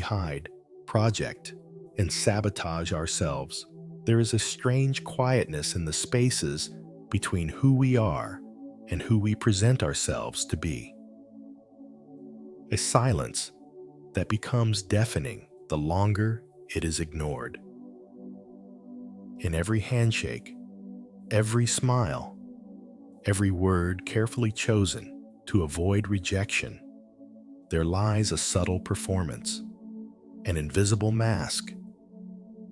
hide, project, and sabotage ourselves, there is a strange quietness in the spaces between who we are and who we present ourselves to be. A silence that becomes deafening the longer it is ignored. In every handshake, every smile, every word carefully chosen to avoid rejection, there lies a subtle performance, an invisible mask.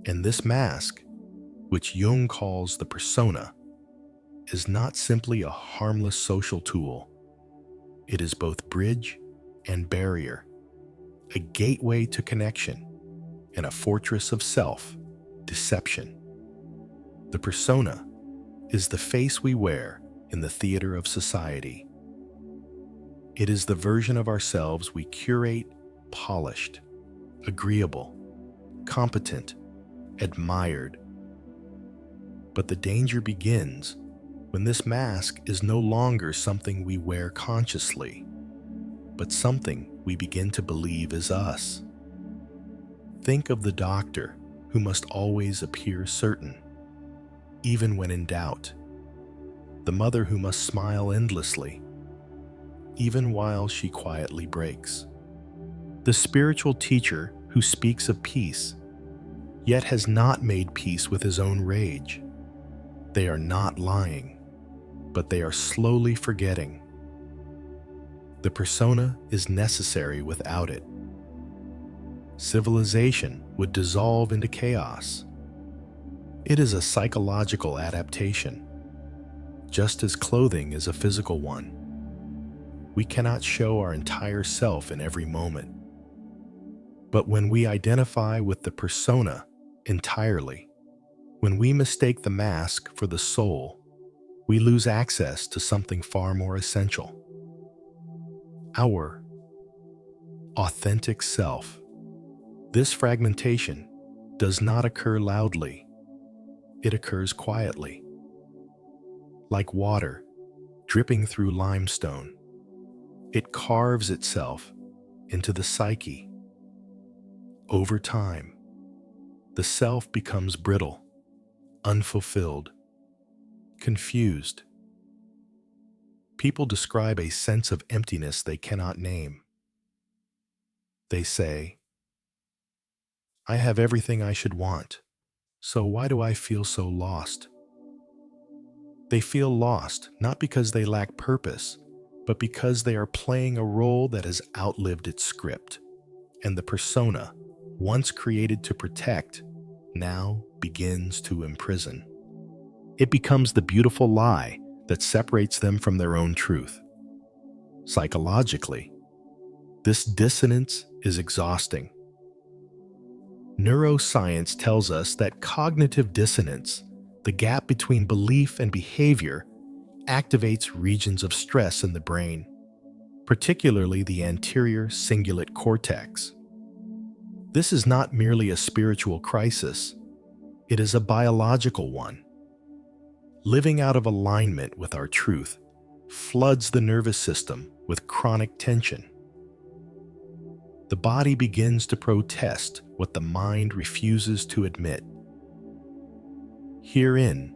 And this mask, which Jung calls the persona, is not simply a harmless social tool. It is both bridge and barrier, a gateway to connection, and a fortress of self-deception. The persona is the face we wear in the theater of society. It is the version of ourselves we curate, polished, agreeable, competent, admired. But the danger begins when this mask is no longer something we wear consciously, but something we begin to believe is us. Think of the doctor who must always appear certain, even when in doubt. The mother who must smile endlessly, even while she quietly breaks. The spiritual teacher who speaks of peace, yet has not made peace with his own rage. They are not lying, but they are slowly forgetting. The persona is necessary without it. Civilization would dissolve into chaos. It is a psychological adaptation, just as clothing is a physical one. We cannot show our entire self in every moment. But when we identify with the persona entirely, when we mistake the mask for the soul, we lose access to something far more essential: our authentic self. This fragmentation does not occur loudly. It occurs quietly. Like water dripping through limestone, it carves itself into the psyche. Over time, the self becomes brittle, unfulfilled, confused. People describe a sense of emptiness they cannot name. They say, "I have everything I should want, so why do I feel so lost?" They feel lost not because they lack purpose, but because they are playing a role that has outlived its script, and the persona, once created to protect, now begins to imprison. It becomes the beautiful lie that separates them from their own truth. Psychologically, this dissonance is exhausting. Neuroscience tells us that cognitive dissonance, the gap between belief and behavior, activates regions of stress in the brain, particularly the anterior cingulate cortex. This is not merely a spiritual crisis, it is a biological one. Living out of alignment with our truth floods the nervous system with chronic tension. The body begins to protest what the mind refuses to admit. Herein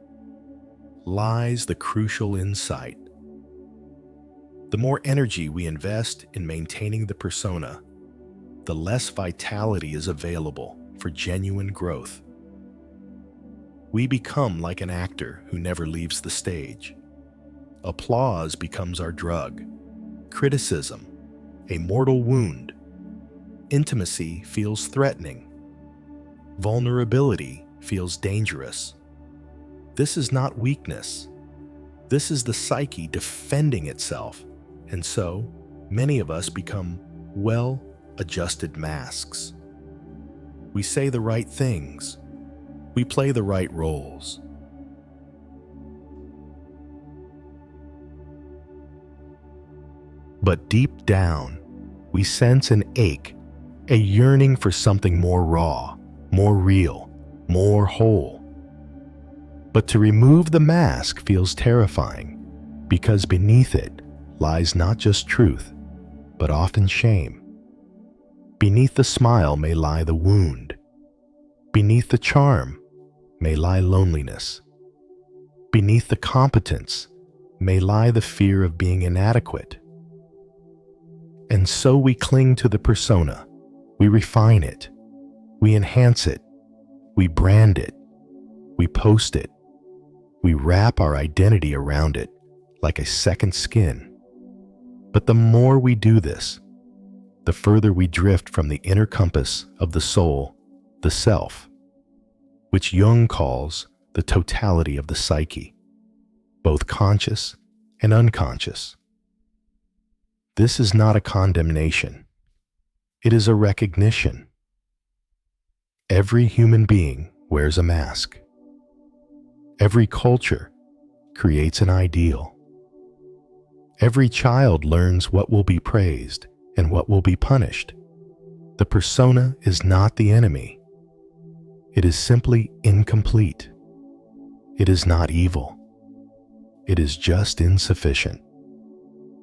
lies the crucial insight. The more energy we invest in maintaining the persona, the less vitality is available for genuine growth. We become like an actor who never leaves the stage. Applause becomes our drug. Criticism, a mortal wound. Intimacy feels threatening. Vulnerability feels dangerous. This is not weakness. This is the psyche defending itself, and so many of us become well-adjusted masks. We say the right things. We play the right roles. But deep down, we sense an ache, a yearning for something more raw, more real, more whole. But to remove the mask feels terrifying, because beneath it lies not just truth, but often shame. Beneath the smile may lie the wound. Beneath the charm may lie loneliness. Beneath the competence may lie the fear of being inadequate. And so we cling to the persona. We refine it. We enhance it. We brand it. We post it. We wrap our identity around it like a second skin. But the more we do this, the further we drift from the inner compass of the soul, the self, which Jung calls the totality of the psyche, both conscious and unconscious. This is not a condemnation. It is a recognition. Every human being wears a mask. Every culture creates an ideal. Every child learns what will be praised and what will be punished. The persona is not the enemy. It is simply incomplete. It is not evil. It is just insufficient.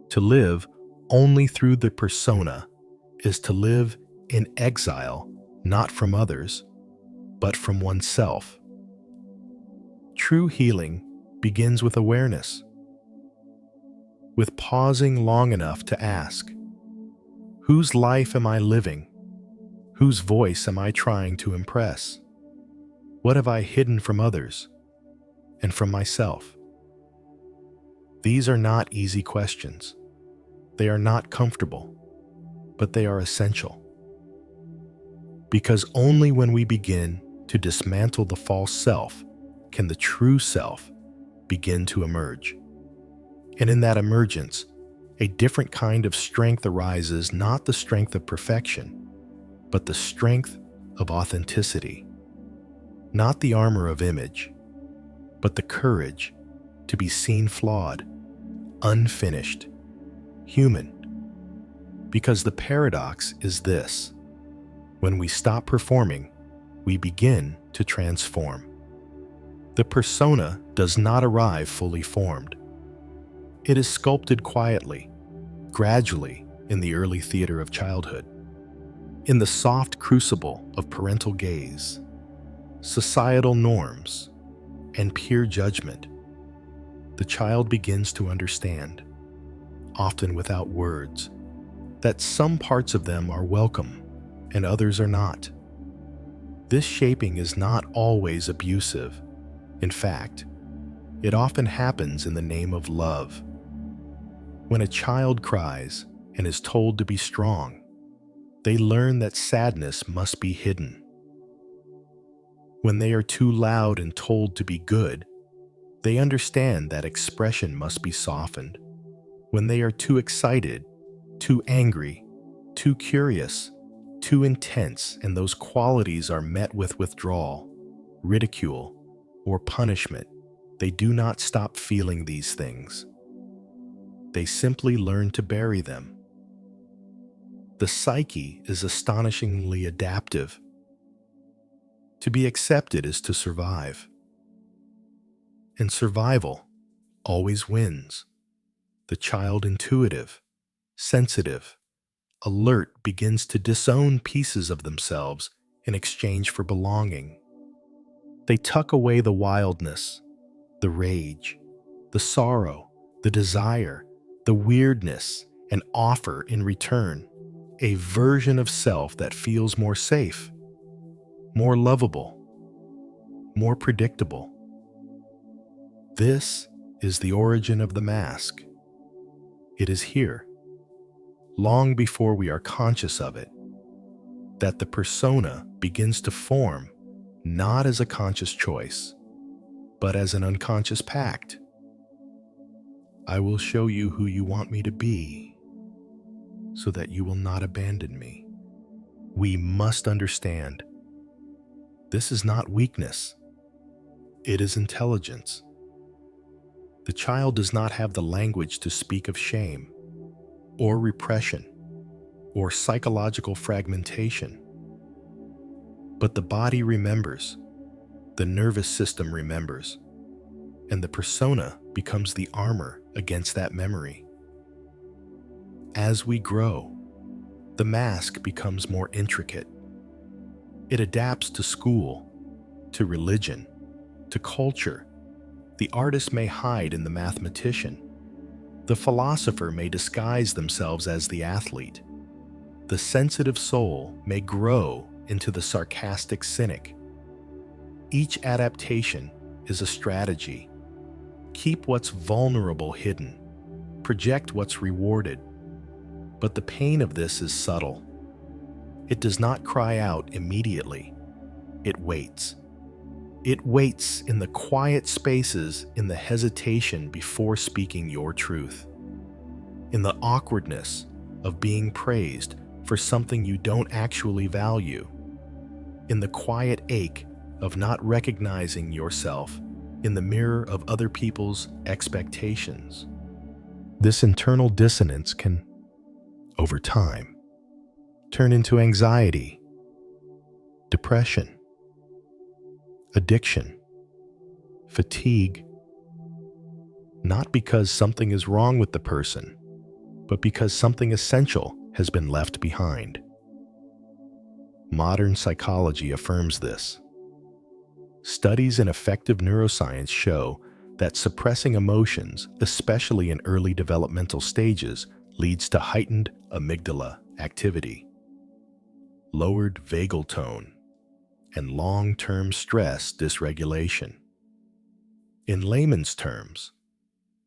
To live only through the persona is to live in exile, not from others, but from oneself. True healing begins with awareness, with pausing long enough to ask, whose life am I living? Whose voice am I trying to impress? What have I hidden from others and from myself? These are not easy questions. They are not comfortable, but they are essential. Because only when we begin to dismantle the false self can the true self begin to emerge. And in that emergence, a different kind of strength arises, not the strength of perfection, but the strength of authenticity. Not the armor of image, but the courage to be seen flawed, unfinished, human. Because the paradox is this: when we stop performing, we begin to transform. The persona does not arrive fully formed. It is sculpted quietly, gradually in the early theater of childhood, in the soft crucible of parental gaze, societal norms, and peer judgment. The child begins to understand, often without words, that some parts of them are welcome and others are not. This shaping is not always abusive. In fact, it often happens in the name of love. When a child cries and is told to be strong, they learn that sadness must be hidden. When they are too loud and told to be good, they understand that expression must be softened. When they are too excited, too angry, too curious, too intense, and those qualities are met with withdrawal, ridicule, or punishment, they do not stop feeling these things. They simply learn to bury them. The psyche is astonishingly adaptive. To be accepted is to survive. And survival always wins. The child intuitive, sensitive, alert begins to disown pieces of themselves in exchange for belonging. They tuck away the wildness, the rage, the sorrow, the desire, the weirdness, and offer in return a version of self that feels more safe, more lovable, more predictable. This is the origin of the mask. It is here, long before we are conscious of it, that the persona begins to form, not as a conscious choice, but as an unconscious pact. I will show you who you want me to be, so that you will not abandon me. We must understand, this is not weakness, it is intelligence. The child does not have the language to speak of shame, or repression, or psychological fragmentation. But the body remembers, the nervous system remembers, and the persona becomes the armor against that memory. As we grow, the mask becomes more intricate. It adapts to school, to religion, to culture. The artist may hide in the mathematician. The philosopher may disguise themselves as the athlete. The sensitive soul may grow into the sarcastic cynic. Each adaptation is a strategy. Keep what's vulnerable hidden. Project what's rewarded. But the pain of this is subtle. It does not cry out immediately. It waits. It waits in the quiet spaces, in the hesitation before speaking your truth, in the awkwardness of being praised for something you don't actually value, in the quiet ache of not recognizing yourself in the mirror of other people's expectations. This internal dissonance can, over time, turn into anxiety, depression, addiction, fatigue, not because something is wrong with the person, but because something essential has been left behind. Modern psychology affirms this. Studies in affective neuroscience show that suppressing emotions, especially in early developmental stages, leads to heightened amygdala activity, lowered vagal tone, and long-term stress dysregulation. In layman's terms,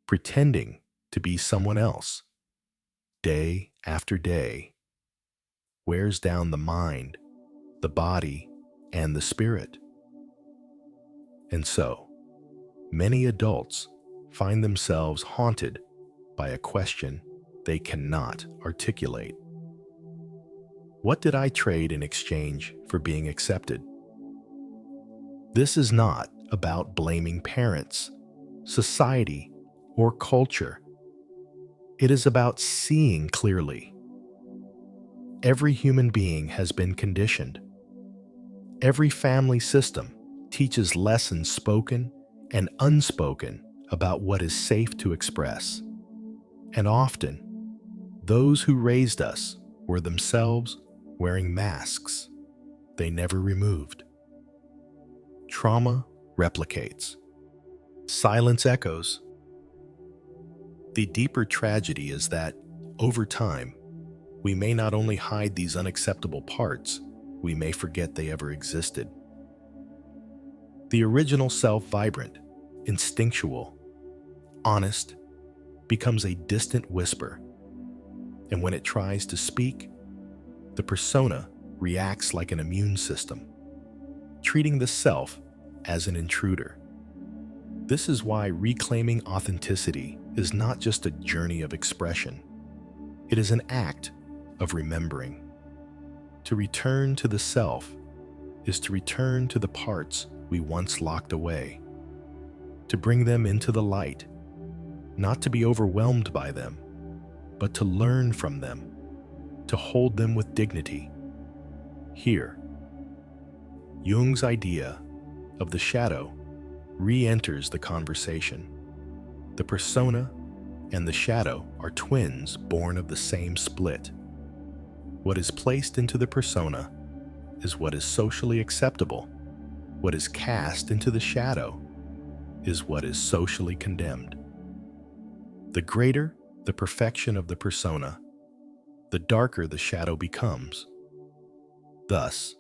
pretending to be someone else, day after day, wears down the mind, the body, and the spirit. And so, many adults find themselves haunted by a question they cannot articulate. What did I trade in exchange for being accepted? This is not about blaming parents, society, or culture. It is about seeing clearly. Every human being has been conditioned. Every family system teaches lessons spoken and unspoken about what is safe to express. And often, those who raised us were themselves wearing masks they never removed. Trauma replicates. Silence echoes. The deeper tragedy is that, over time, we may not only hide these unacceptable parts, we may forget they ever existed. The original self, vibrant, instinctual, honest, becomes a distant whisper, and when it tries to speak, the persona reacts like an immune system, treating the self as an intruder. This is why reclaiming authenticity is not just a journey of expression. It is an act of remembering. To return to the self is to return to the parts we once locked away, to bring them into the light, not to be overwhelmed by them, but to learn from them, to hold them with dignity. Here, Jung's idea of the shadow re-enters the conversation. The persona and the shadow are twins born of the same split. What is placed into the persona is what is socially acceptable. What is cast into the shadow is what is socially condemned. The greater the perfection of the persona, the darker the shadow becomes. Thus,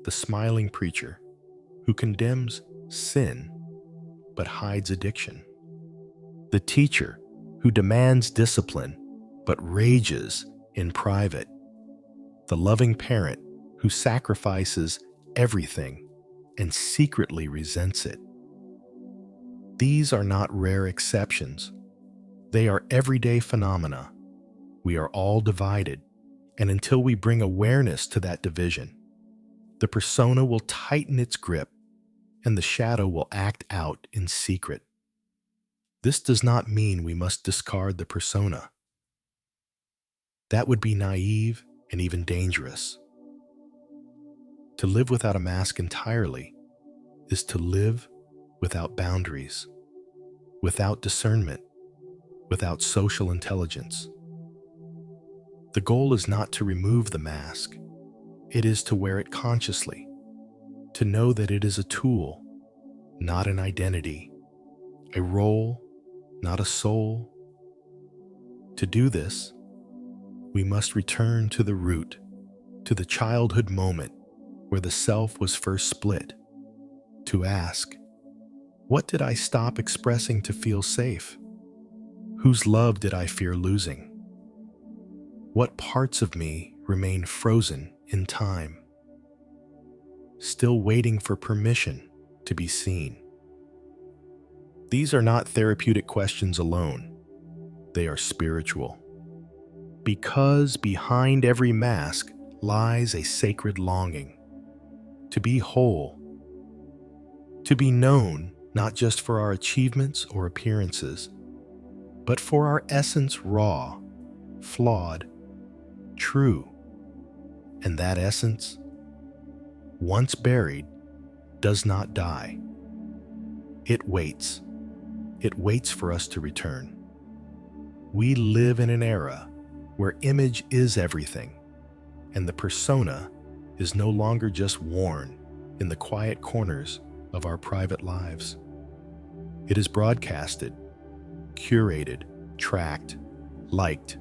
the smiling preacher who condemns sin but hides addiction. The teacher who demands discipline but rages in private. The loving parent who sacrifices everything and secretly resents it. These are not rare exceptions. They are everyday phenomena. We are all divided, and until we bring awareness to that division, the persona will tighten its grip and the shadow will act out in secret. This does not mean we must discard the persona. That would be naive and even dangerous. To live without a mask entirely is to live without boundaries, without discernment, without social intelligence. The goal is not to remove the mask. It is to wear it consciously, to know that it is a tool, not an identity, a role, not a soul. To do this, we must return to the root, to the childhood moment where the self was first split, to ask, what did I stop expressing to feel safe? Whose love did I fear losing? What parts of me remain frozen in time, still waiting for permission to be seen? These are not therapeutic questions alone. They are spiritual. Because behind every mask lies a sacred longing to be whole, to be known not just for our achievements or appearances, but for our essence raw, flawed, true. And that essence, once buried, does not die. It waits. It waits for us to return. We live in an era where image is everything, and the persona is no longer just worn in the quiet corners of our private lives. It is broadcasted, curated, tracked, liked.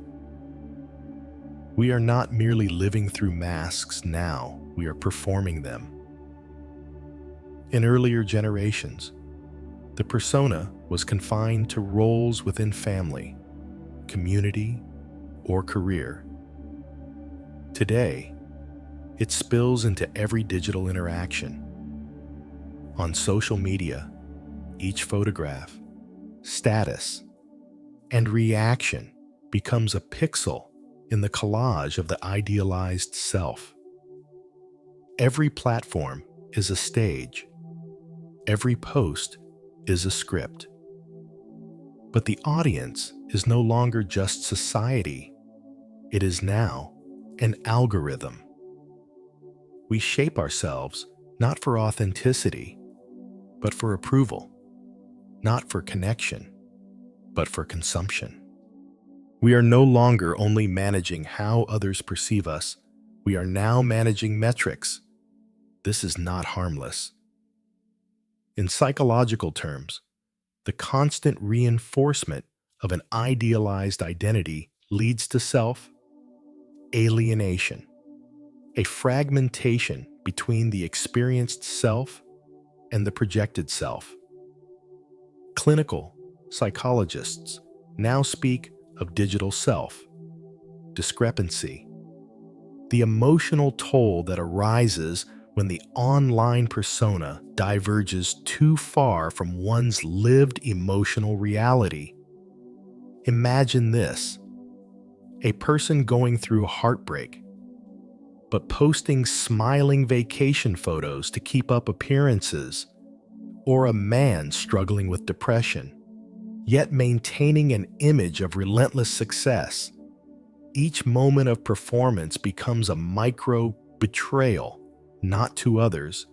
We are not merely living through masks now, we are performing them. In earlier generations, the persona was confined to roles within family, community, or career. Today, it spills into every digital interaction. On social media, each photograph, status, and reaction becomes a pixel in the collage of the idealized self. Every platform is a stage. Every post is a script. But the audience is no longer just society. It is now an algorithm. We shape ourselves not for authenticity, but for approval, not for connection, but for consumption. We are no longer only managing how others perceive us, we are now managing metrics. This is not harmless. In psychological terms, the constant reinforcement of an idealized identity leads to self-alienation, a fragmentation between the experienced self and the projected self. Clinical psychologists now speak of digital self, discrepancy, the emotional toll that arises when the online persona diverges too far from one's lived emotional reality. Imagine this: a person going through heartbreak, but posting smiling vacation photos to keep up appearances, or a man struggling with depression, yet maintaining an image of relentless success. Each moment of performance becomes a micro-betrayal, not to others,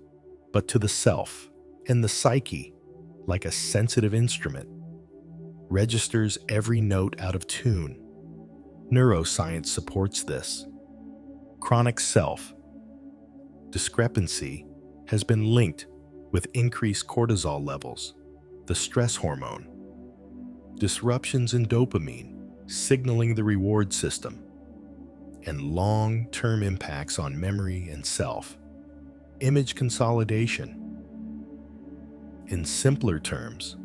but to the self, and the psyche, like a sensitive instrument, registers every note out of tune. Neuroscience supports this. Chronic self discrepancy has been linked with increased cortisol levels, the stress hormone, disruptions in dopamine, signaling the reward system, and long-term impacts on memory and self. Image consolidation. In simpler terms,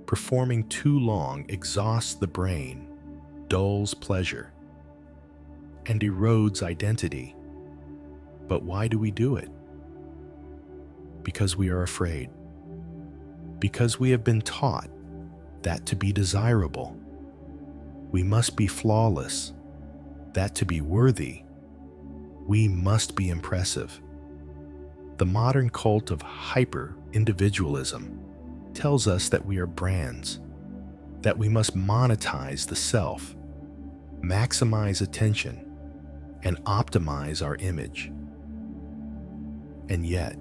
performing too long exhausts the brain, dulls pleasure, and erodes identity. But why do we do it? Because we are afraid. Because we have been taught that to be desirable, we must be flawless, that to be worthy, we must be impressive. The modern cult of hyper-individualism tells us that we are brands, that we must monetize the self, maximize attention, and optimize our image. And yet,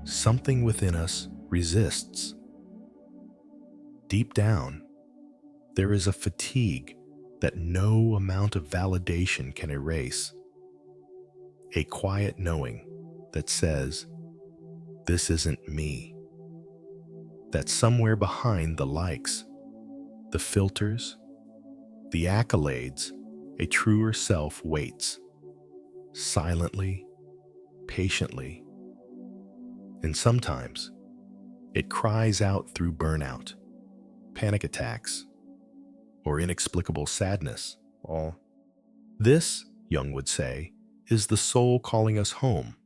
something within us resists. Deep down, there is a fatigue that no amount of validation can erase. A quiet knowing that says, "This isn't me." That somewhere behind the likes, the filters, the accolades, a truer self waits, silently, patiently, and sometimes it cries out through burnout, panic attacks, or inexplicable sadness. All this, Jung would say, is the soul calling us home,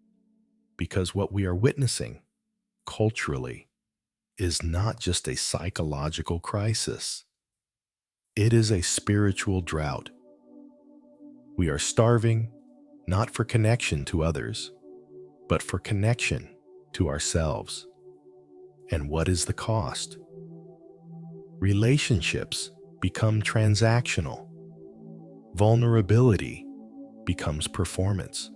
because what we are witnessing, culturally, is not just a psychological crisis. It is a spiritual drought. We are starving, not for connection to others, but for connection to ourselves. And what is the cost? Relationships become transactional. Vulnerability becomes performance.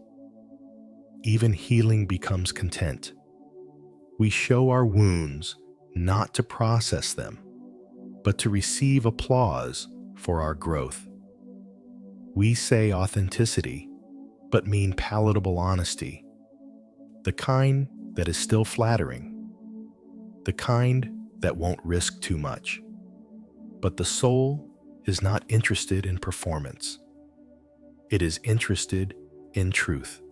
Even healing becomes content. We show our wounds not to process them, but to receive applause for our growth. We say authenticity, but mean palatable honesty, the kind that is still flattering, the kind that won't risk too much. But the soul is not interested in performance. It is interested in truth.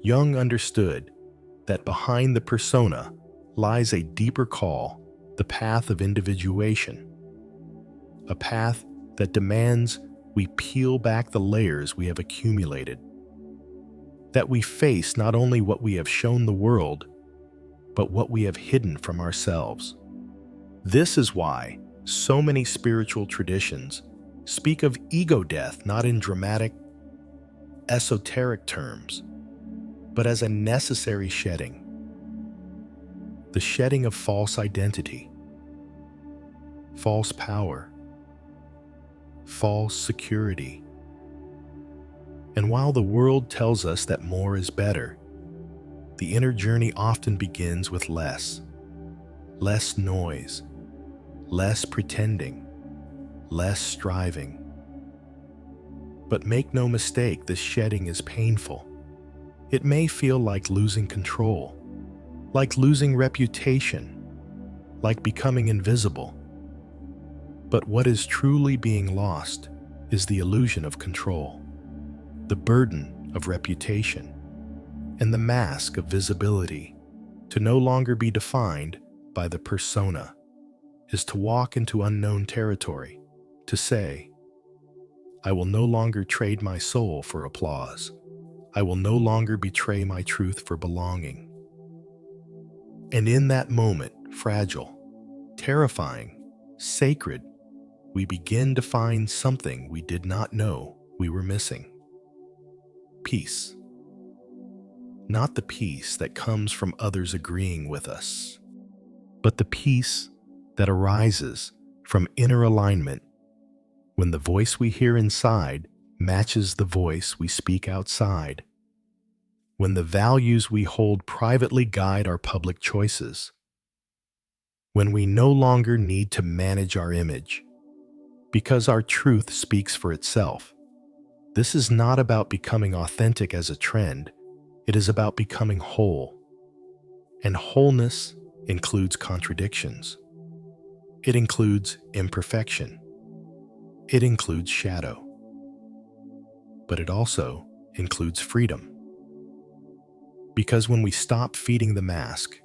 Jung understood that behind the persona lies a deeper call, the path of individuation, a path that demands we peel back the layers we have accumulated, that we face not only what we have shown the world, but what we have hidden from ourselves. This is why so many spiritual traditions speak of ego death not in dramatic, esoteric terms, but as a necessary shedding. The shedding of false identity, false power, false security. And while the world tells us that more is better, the inner journey often begins with less noise, less pretending, less striving. But make no mistake, this shedding is painful. It may feel like losing control, like losing reputation, like becoming invisible. But what is truly being lost is the illusion of control, the burden of reputation, and the mask of visibility. To no longer be defined by the persona is to walk into unknown territory, to say, I will no longer trade my soul for applause. I will no longer betray my truth for belonging. And in that moment, fragile, terrifying, sacred, we begin to find something we did not know we were missing. Peace. Not the peace that comes from others agreeing with us, but the peace that arises from inner alignment when the voice we hear inside matches the voice we speak outside, when the values we hold privately guide our public choices, when we no longer need to manage our image because our truth speaks for itself. This is not about becoming authentic as a trend. It is about becoming whole. And wholeness includes contradictions. It includes imperfection. It includes shadow. But it also includes freedom. Because when we stop feeding the mask,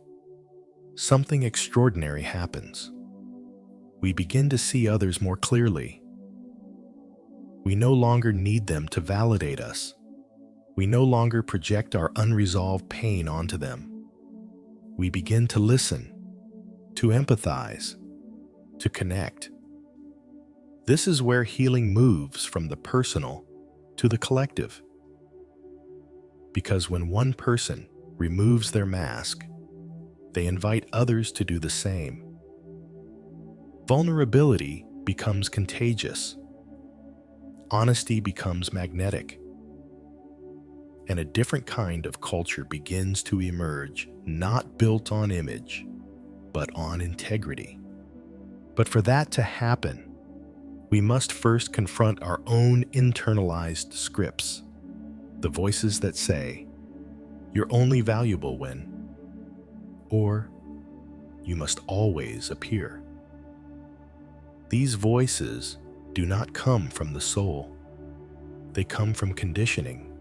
something extraordinary happens. We begin to see others more clearly. We no longer need them to validate us. We no longer project our unresolved pain onto them. We begin to listen, to empathize, to connect. This is where healing moves from the personal to the collective. Because when one person removes their mask, they invite others to do the same. Vulnerability becomes contagious. Honesty becomes magnetic. And a different kind of culture begins to emerge, not built on image, but on integrity. But for that to happen, we must first confront our own internalized scripts, the voices that say, "You're only valuable when," or "You must always appear." These voices do not come from the soul. They come from conditioning,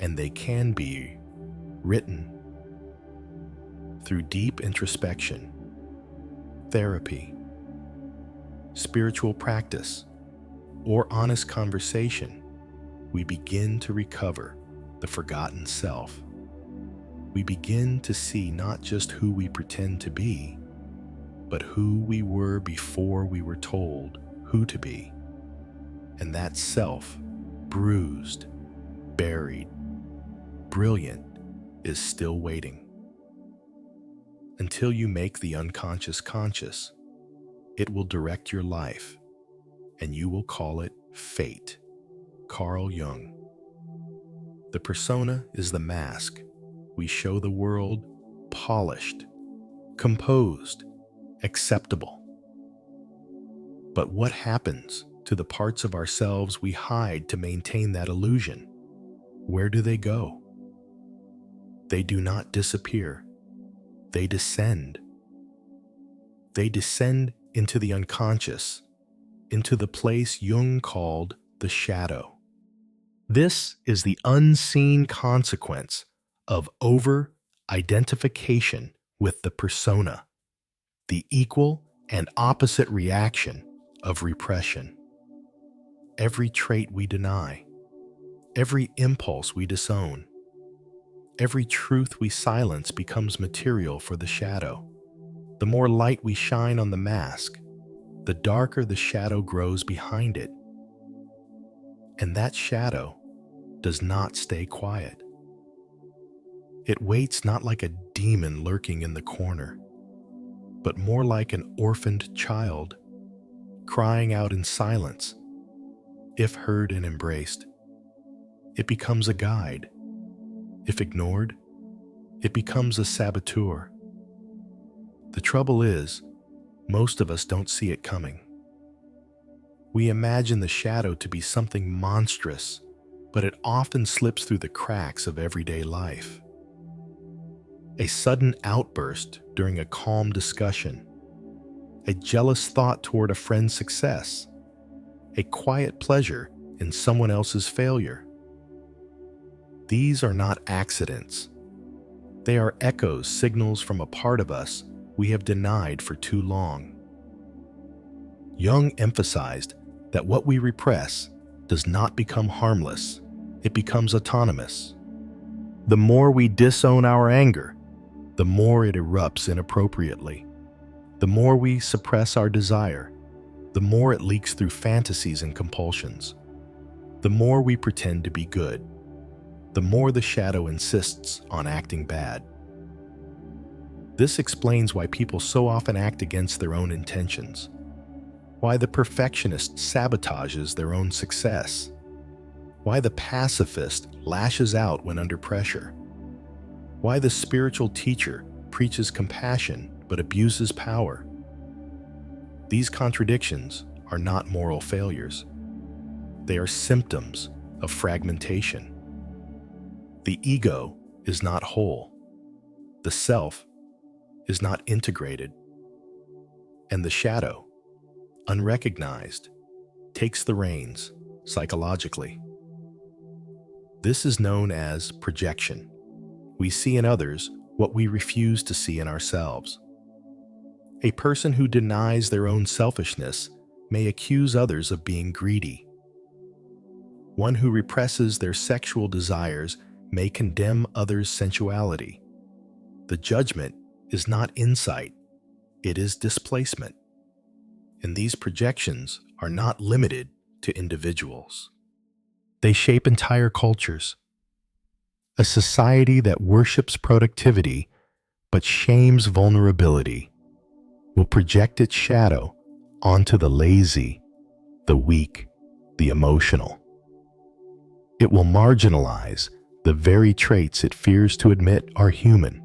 and they can be written through deep introspection, therapy, spiritual practice, or honest conversation. We begin to recover the forgotten self. We begin to see not just who we pretend to be, but who we were before we were told who to be. And that self, bruised, buried, brilliant, is still waiting. Until you make the unconscious conscious, it will direct your life, and you will call it fate. Carl Jung. The persona is the mask we show the world, polished, composed, acceptable. But what happens to the parts of ourselves we hide to maintain that illusion? Where do they go? They do not disappear. They descend. They descend into the unconscious, into the place Jung called the shadow. This is the unseen consequence of over-identification with the persona, the equal and opposite reaction of repression. Every trait we deny, every impulse we disown, every truth we silence becomes material for the shadow. The more light we shine on the mask, the darker the shadow grows behind it. And that shadow does not stay quiet. It waits not like a demon lurking in the corner, but more like an orphaned child, crying out in silence. If heard and embraced, it becomes a guide. If ignored, it becomes a saboteur. The trouble is, most of us don't see it coming. We imagine the shadow to be something monstrous, but it often slips through the cracks of everyday life. A sudden outburst during a calm discussion, a jealous thought toward a friend's success, a quiet pleasure in someone else's failure. These are not accidents. They are echoes, signals from a part of us we have denied for too long. Jung emphasized that what we repress does not become harmless, it becomes autonomous. The more we disown our anger, the more it erupts inappropriately. The more we suppress our desire, the more it leaks through fantasies and compulsions. The more we pretend to be good, the more the shadow insists on acting bad. This explains why people so often act against their own intentions, why the perfectionist sabotages their own success, why the pacifist lashes out when under pressure, why the spiritual teacher preaches compassion but abuses power. These contradictions are not moral failures. They are symptoms of fragmentation. The ego is not whole. The self is not integrated. And the shadow, unrecognized, takes the reins psychologically. This is known as projection. We see in others what we refuse to see in ourselves. A person who denies their own selfishness may accuse others of being greedy. One who represses their sexual desires may condemn others' sensuality. The judgment is not insight, it is displacement. And these projections are not limited to individuals. They shape entire cultures. A society that worships productivity but shames vulnerability will project its shadow onto the lazy, the weak, the emotional. It will marginalize the very traits it fears to admit are human.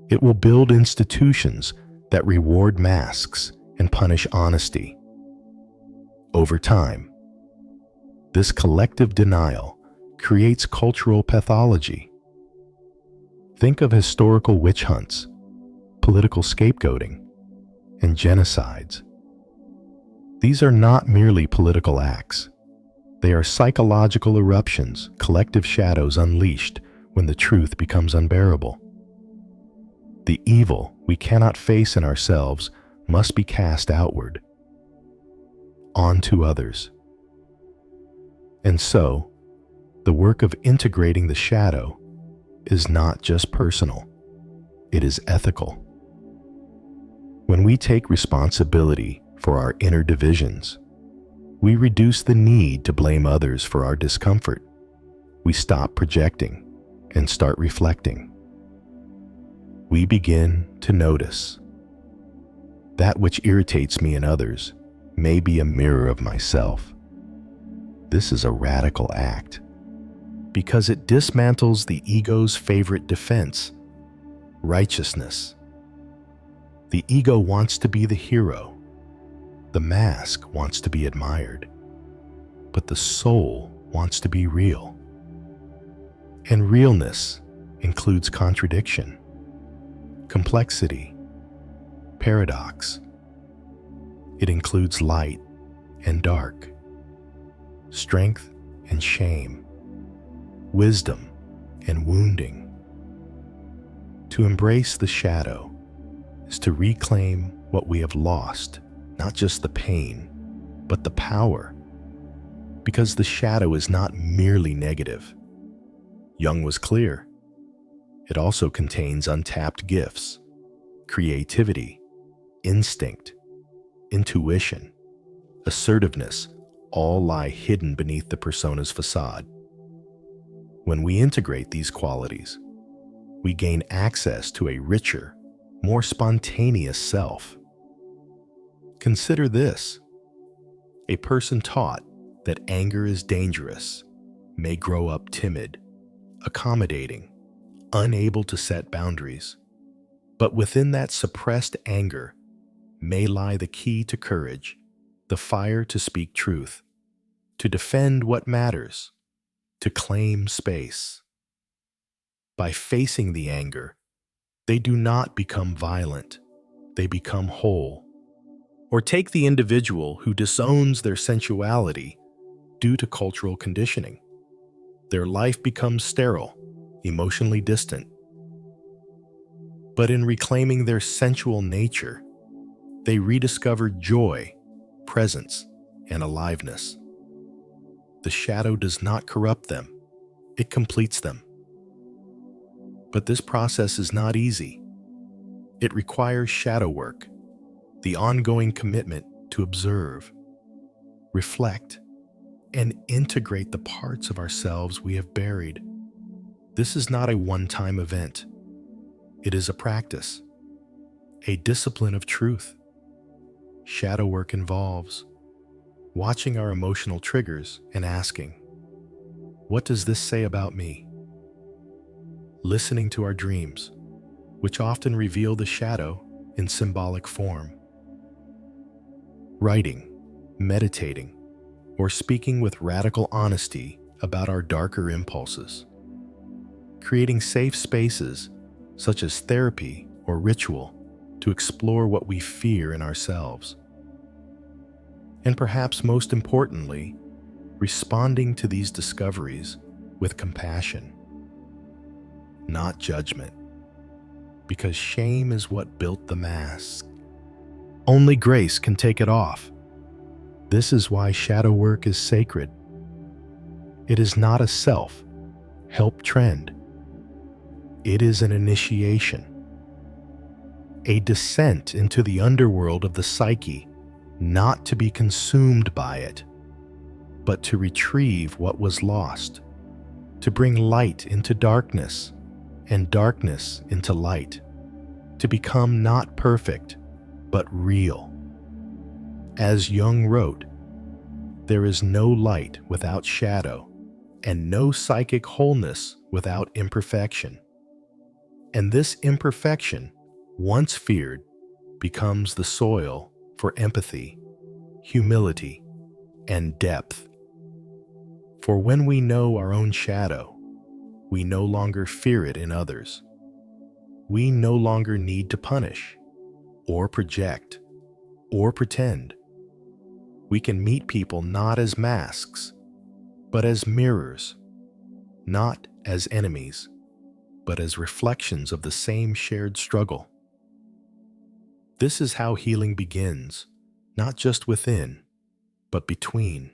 It will build institutions that reward masks and punish honesty. over time. This collective denial creates cultural pathology. Think of historical witch hunts, political scapegoating, and genocides. These are not merely political acts. They are psychological eruptions, collective shadows unleashed when the truth becomes unbearable. The evil we cannot face in ourselves must be cast outward, onto others. And so, the work of integrating the shadow is not just personal, it is ethical. When we take responsibility for our inner divisions, we reduce the need to blame others for our discomfort. We stop projecting and start reflecting. We begin to notice. That which irritates me in others may be a mirror of myself. This is a radical act because it dismantles the ego's favorite defense, righteousness. The ego wants to be the hero. The mask wants to be admired. But the soul wants to be real. And realness includes contradiction, complexity, paradox. It includes light and dark, strength and shame, wisdom and wounding. To embrace the shadow is to reclaim what we have lost, not just the pain, but the power. Because the shadow is not merely negative. Jung was clear. It also contains untapped gifts, creativity, instinct, intuition, assertiveness, all lie hidden beneath the persona's facade. When we integrate these qualities, we gain access to a richer, more spontaneous self. Consider this. A person taught that anger is dangerous may grow up timid, accommodating, unable to set boundaries. But within that suppressed anger may lie the key to courage, the fire to speak truth, to defend what matters, to claim space. By facing the anger, they do not become violent, they become whole. Or take the individual who disowns their sensuality due to cultural conditioning. Their life becomes sterile, emotionally distant. But in reclaiming their sensual nature, they rediscover joy, presence, and aliveness. The shadow does not corrupt them, it completes them. But this process is not easy. It requires shadow work, the ongoing commitment to observe, reflect, and integrate the parts of ourselves we have buried. This is not a one-time event. It is a practice, a discipline of truth. Shadow work involves watching our emotional triggers and asking, what does this say about me? Listening to our dreams, which often reveal the shadow in symbolic form. Writing, meditating, or speaking with radical honesty about our darker impulses. Creating safe spaces, such as therapy or ritual, to explore what we fear in ourselves. And perhaps most importantly, responding to these discoveries with compassion, not judgment, because shame is what built the mask. Only grace can take it off. This is why shadow work is sacred. It is not a self-help trend. It is an initiation, a descent into the underworld of the psyche, not to be consumed by it, but to retrieve what was lost, to bring light into darkness and darkness into light, to become not perfect, but real. As Jung wrote, there is no light without shadow, and no psychic wholeness without imperfection. And this imperfection, once feared, becomes the soil for empathy, humility, and depth. For when we know our own shadow, we no longer fear it in others. We no longer need to punish, or project, or pretend. We can meet people not as masks, but as mirrors, not as enemies, but as reflections of the same shared struggle. This is how healing begins, not just within, but between.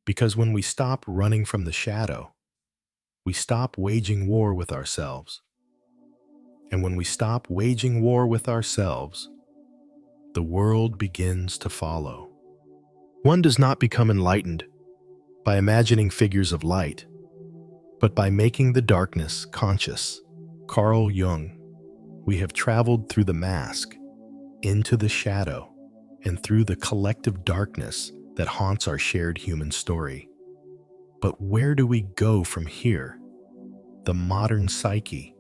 Because when we stop running from the shadow, we stop waging war with ourselves. And when we stop waging war with ourselves, the world begins to follow. One does not become enlightened by imagining figures of light, but by making the darkness conscious. Carl Jung, we have traveled through the mask, into the shadow, and through the collective darkness that haunts our shared human story. But where do we go from here? The modern psyche,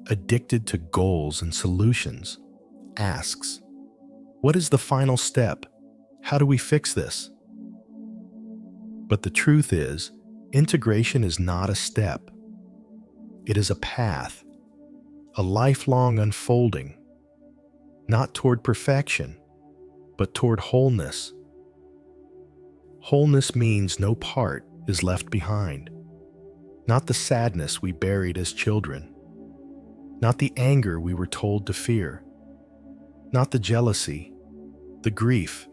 addicted to goals and solutions, asks, what is the final step? How do we fix this? But the truth is, integration is not a step. It is a path, a lifelong unfolding, not toward perfection, but toward wholeness. Wholeness means no part is left behind. Not the sadness we buried as children. Not the anger we were told to fear. Not the jealousy, the grief,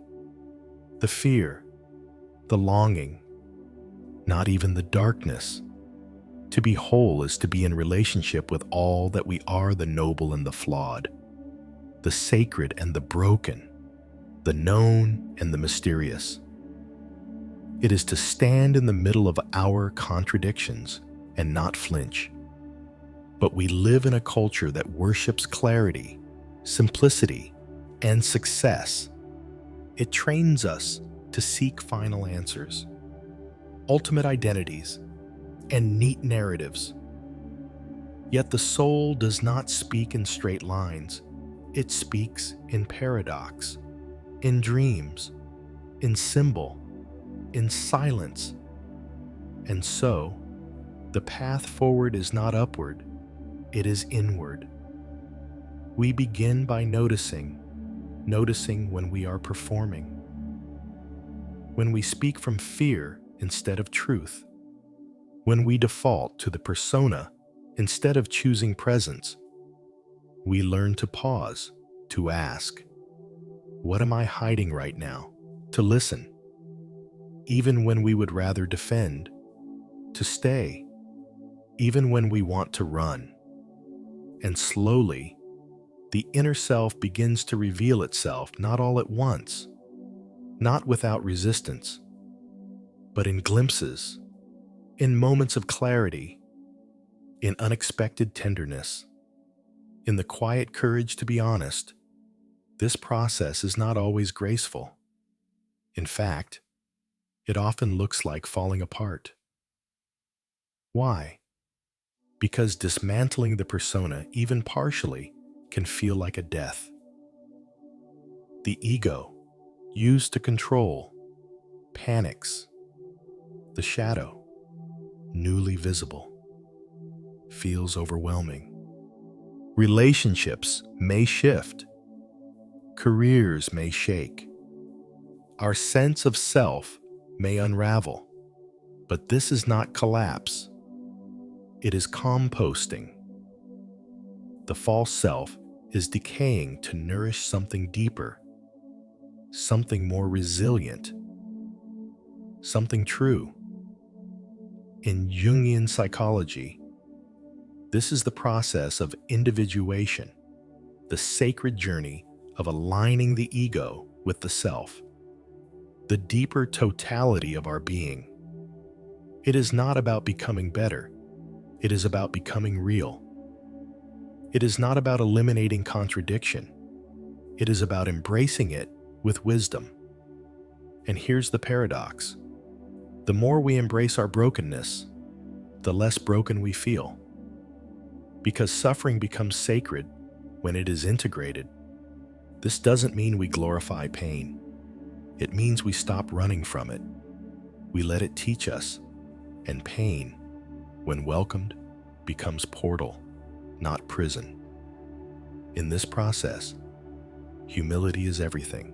the fear, the longing. Not even the darkness. To be whole is to be in relationship with all that we are, the noble and the flawed, the sacred and the broken, the known and the mysterious. It is to stand in the middle of our contradictions and not flinch. But we live in a culture that worships clarity, simplicity, and success. It trains us to seek final answers, ultimate identities, and neat narratives. Yet the soul does not speak in straight lines. It speaks in paradox, in dreams, in symbol, in silence. And so, the path forward is not upward, it is inward. We begin by noticing when we are performing. When we speak from fear instead of truth. When we default to the persona instead of choosing presence. We learn to pause, to ask, what am I hiding right now? To listen, even when we would rather defend, to stay, even when we want to run. And slowly, the inner self begins to reveal itself, not all at once, not without resistance, but in glimpses, in moments of clarity, in unexpected tenderness, in the quiet courage to be honest. This process is not always graceful. In fact, it often looks like falling apart. Why? Because dismantling the persona, even partially, can feel like a death. The ego, used to control, panics. The shadow, newly visible, feels overwhelming. Relationships may shift. Careers may shake. Our sense of self may unravel. But this is not collapse. It is composting. The false self is decaying to nourish something deeper, something more resilient, something true. In Jungian psychology, this is the process of individuation, the sacred journey of aligning the ego with the self, the deeper totality of our being. It is not about becoming better. It is about becoming real. It is not about eliminating contradiction. It is about embracing it with wisdom. And here's the paradox. The more we embrace our brokenness, the less broken we feel. Because suffering becomes sacred when it is integrated. This doesn't mean we glorify pain. It means we stop running from it. We let it teach us, and pain, when welcomed, becomes portal, not prison. In this process, humility is everything,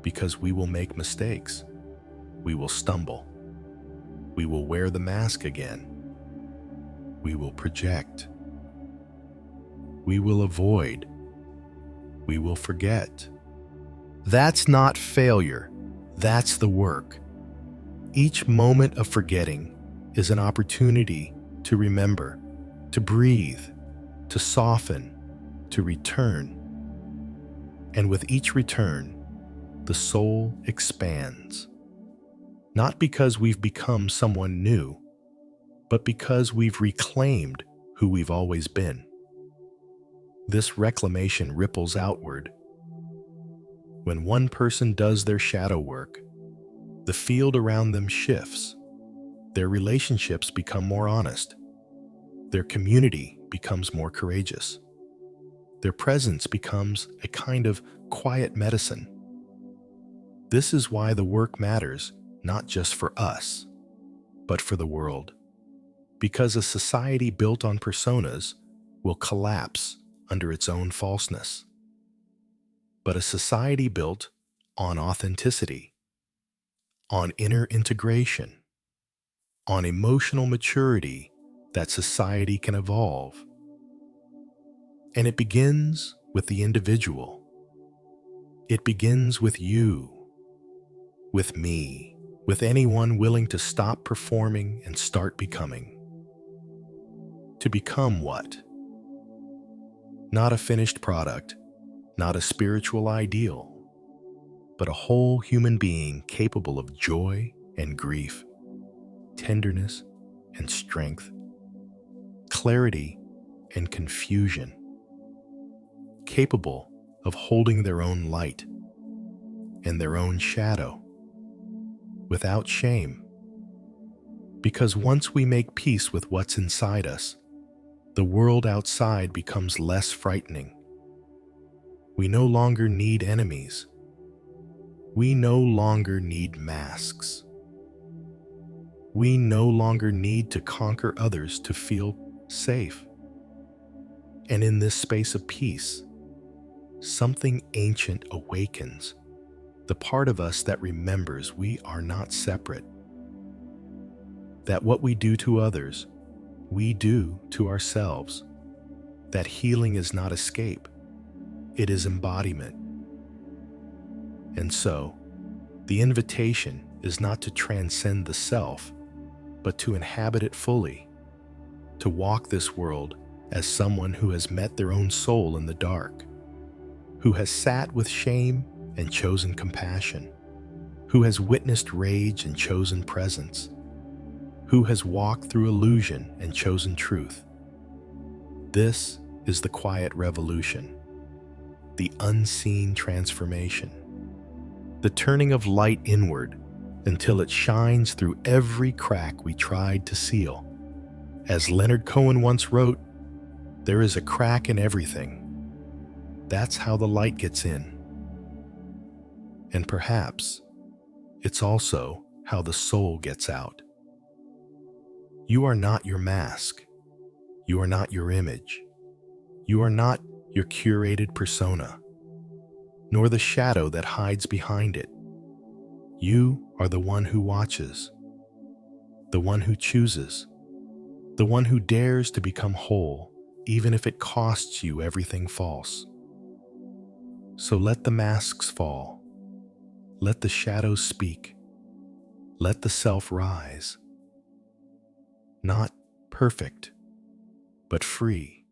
because we will make mistakes, we will stumble, we will wear the mask again, we will project, we will avoid, we will forget. That's not failure, that's the work. Each moment of forgetting is an opportunity to remember, to breathe, to soften, to return. And with each return, the soul expands. Not because we've become someone new, but because we've reclaimed who we've always been. This reclamation ripples outward. When one person does their shadow work, the field around them shifts. Their relationships become more honest. Their community becomes more courageous. Their presence becomes a kind of quiet medicine. This is why the work matters, not just for us, but for the world. Because a society built on personas will collapse under its own falseness. But a society built on authenticity, on inner integration, on emotional maturity that society can evolve. And it begins with the individual. It begins with you, with me, with anyone willing to stop performing and start becoming. To become what? Not a finished product, not a spiritual ideal, but a whole human being capable of joy and grief, tenderness and strength, clarity and confusion, capable of holding their own light and their own shadow without shame. Because once we make peace with what's inside us, the world outside becomes less frightening. We no longer need enemies. We no longer need masks. We no longer need to conquer others to feel safe. And in this space of peace, something ancient awakens, the part of us that remembers we are not separate. That what we do to others, we do to ourselves. That healing is not escape, it is embodiment. And so, the invitation is not to transcend the self, but to inhabit it fully, to walk this world as someone who has met their own soul in the dark, who has sat with shame and chosen compassion, who has witnessed rage and chosen presence, who has walked through illusion and chosen truth. This is the quiet revolution, the unseen transformation, the turning of light inward until it shines through every crack we tried to seal. As Leonard Cohen once wrote, there is a crack in everything. That's how the light gets in. And perhaps it's also how the soul gets out. You are not your mask. You are not your image. You are not your curated persona, nor the shadow that hides behind it. You are the one who watches, the one who chooses, the one who dares to become whole, even if it costs you everything false. So let the masks fall. Let the shadows speak. Let the self rise. Not perfect, but free.